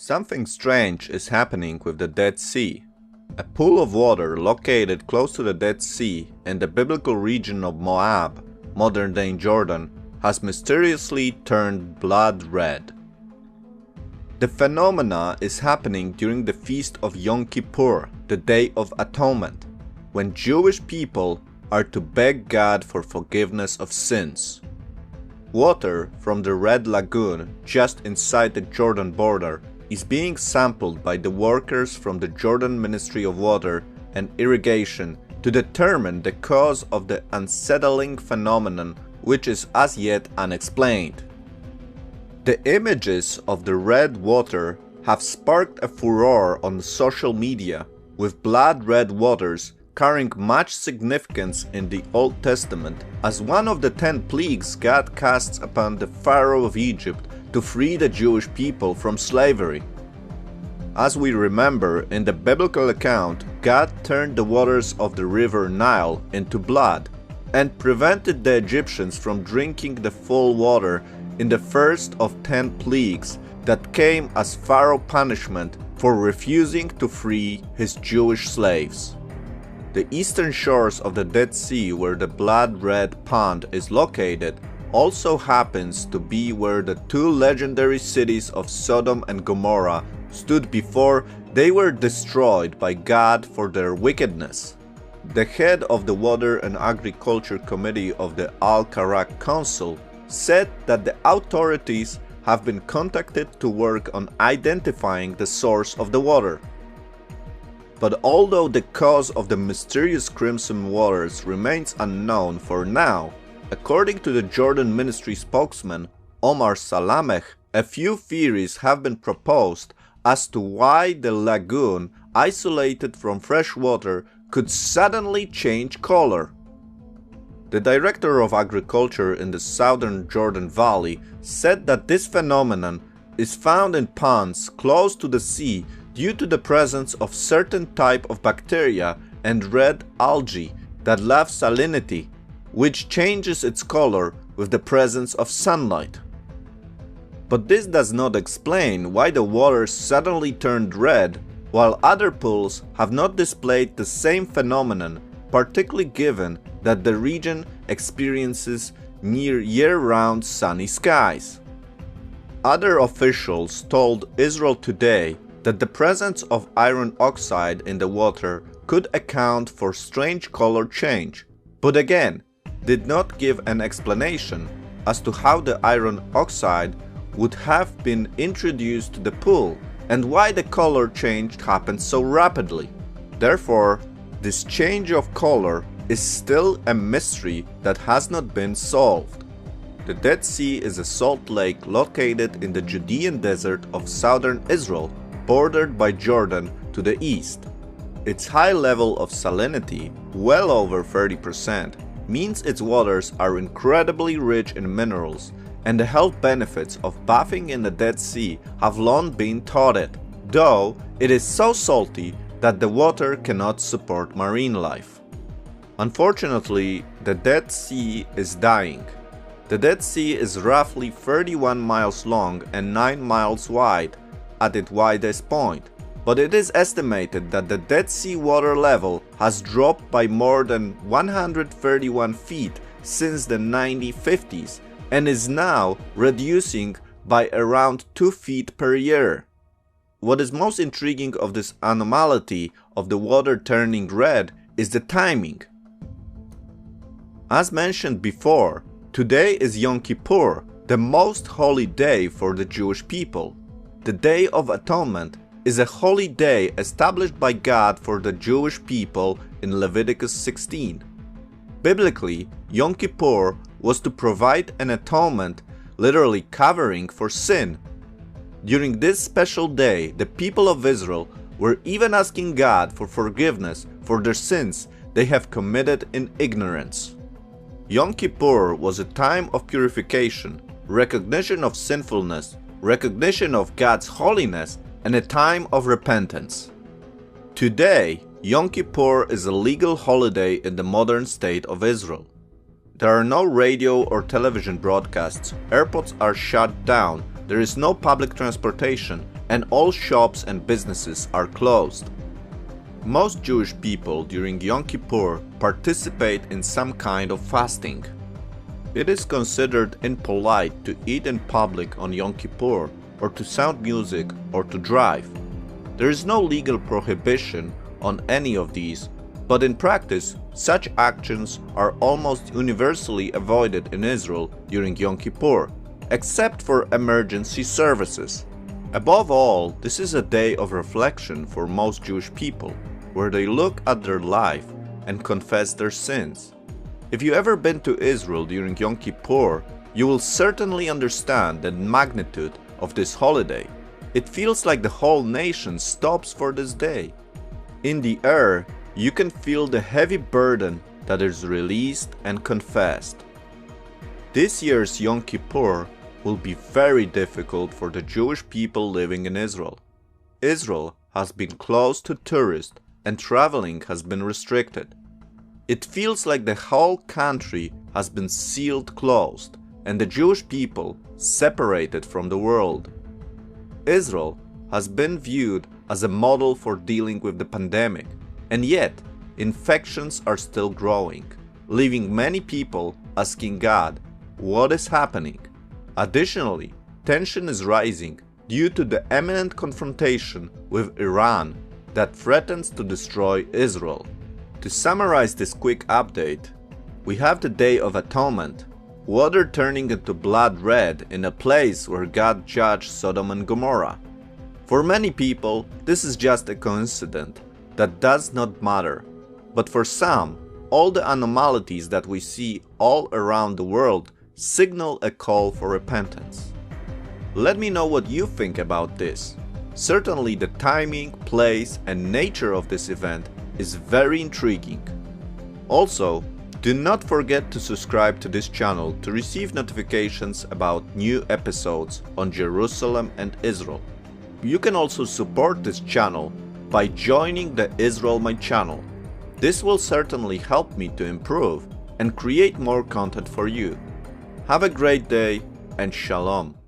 Something strange is happening with the Dead Sea. A pool of water located close to the Dead Sea in the biblical region of Moab, modern-day Jordan, has mysteriously turned blood red. The phenomena is happening during the feast of Yom Kippur, the Day of Atonement, when Jewish people are to beg God for forgiveness of sins. Water from the Red Lagoon just inside the Jordan border is being sampled by the workers from the Jordan Ministry of Water and Irrigation to determine the cause of the unsettling phenomenon, which is as yet unexplained. The images of the red water have sparked a furore on social media, with blood red waters carrying much significance in the Old Testament as one of the 10 plagues God casts upon the Pharaoh of Egypt to free the Jewish people from slavery. As we remember, in the biblical account, God turned the waters of the river Nile into blood and prevented the Egyptians from drinking the full water in the first of 10 plagues that came as Pharaoh punishment for refusing to free his Jewish slaves. The eastern shores of the Dead Sea, where the blood red pond is located, also happens to be where the two legendary cities of Sodom and Gomorrah stood before they were destroyed by God for their wickedness. The head of the Water and Agriculture Committee of the Al-Karak Council said that the authorities have been contacted to work on identifying the source of the water. But although the cause of the mysterious crimson waters remains unknown for now, according to the Jordan Ministry spokesman Omar Salameh, a few theories have been proposed as to why the lagoon, isolated from fresh water, could suddenly change color. The director of agriculture in the southern Jordan Valley said that this phenomenon is found in ponds close to the sea due to the presence of certain type of bacteria and red algae that love salinity, which changes its color with the presence of sunlight. But this does not explain why the water suddenly turned red, while other pools have not displayed the same phenomenon, particularly given that the region experiences near year-round sunny skies. Other officials told Israel Today that the presence of iron oxide in the water could account for strange color change, but again, did not give an explanation as to how the iron oxide would have been introduced to the pool and why the color change happened so rapidly. Therefore, this change of color is still a mystery that has not been solved. The Dead Sea is a salt lake located in the Judean desert of southern Israel, bordered by Jordan to the east. Its high level of salinity, well over 30%, means its waters are incredibly rich in minerals, and the health benefits of bathing in the Dead Sea have long been touted, though it is so salty that the water cannot support marine life. Unfortunately, the Dead Sea is dying. The Dead Sea is roughly 31 miles long and 9 miles wide at its widest point, but it is estimated that the Dead Sea water level has dropped by more than 131 feet since the 1950s and is now reducing by around 2 feet per year. What is most intriguing of this anomaly of the water turning red is the timing. As mentioned before, today is Yom Kippur, the most holy day for the Jewish people. The Day of Atonement is a holy day established by God for the Jewish people in Leviticus 16. Biblically, Yom Kippur was to provide an atonement, literally covering for sin. During this special day, the people of Israel were even asking God for forgiveness for their sins they have committed in ignorance. Yom Kippur was a time of purification, recognition of sinfulness, recognition of God's holiness, and a time of repentance. Today, Yom Kippur is a legal holiday in the modern state of Israel. There are no radio or television broadcasts, airports are shut down, there is no public transportation and all shops and businesses are closed. Most Jewish people during Yom Kippur participate in some kind of fasting. It is considered impolite to eat in public on Yom Kippur, or to sound music, or to drive. There is no legal prohibition on any of these, but in practice, such actions are almost universally avoided in Israel during Yom Kippur, except for emergency services. Above all, this is a day of reflection for most Jewish people, where they look at their life and confess their sins. If you ever been to Israel during Yom Kippur, you will certainly understand the magnitude of this holiday. It feels like the whole nation stops for this day. In the air, you can feel the heavy burden that is released and confessed. This year's Yom Kippur will be very difficult for the Jewish people living in Israel. Israel has been closed to tourists and traveling has been restricted. It feels like the whole country has been sealed closed and the Jewish people separated from the world. Israel has been viewed as a model for dealing with the pandemic, and yet infections are still growing, leaving many people asking God, what is happening? Additionally, tension is rising due to the imminent confrontation with Iran that threatens to destroy Israel. To summarize this quick update, we have the Day of Atonement, water turning into blood red in a place where God judged Sodom and Gomorrah. For many people, this is just a coincidence that does not matter, but for some, all the anomalies that we see all around the world signal a call for repentance. Let me know what you think about this. Certainly the timing, place, and nature of this event is very intriguing. Also, do not forget to subscribe to this channel to receive notifications about new episodes on Jerusalem and Israel. You can also support this channel by joining the Israel My channel. This will certainly help me to improve and create more content for you. Have a great day and Shalom.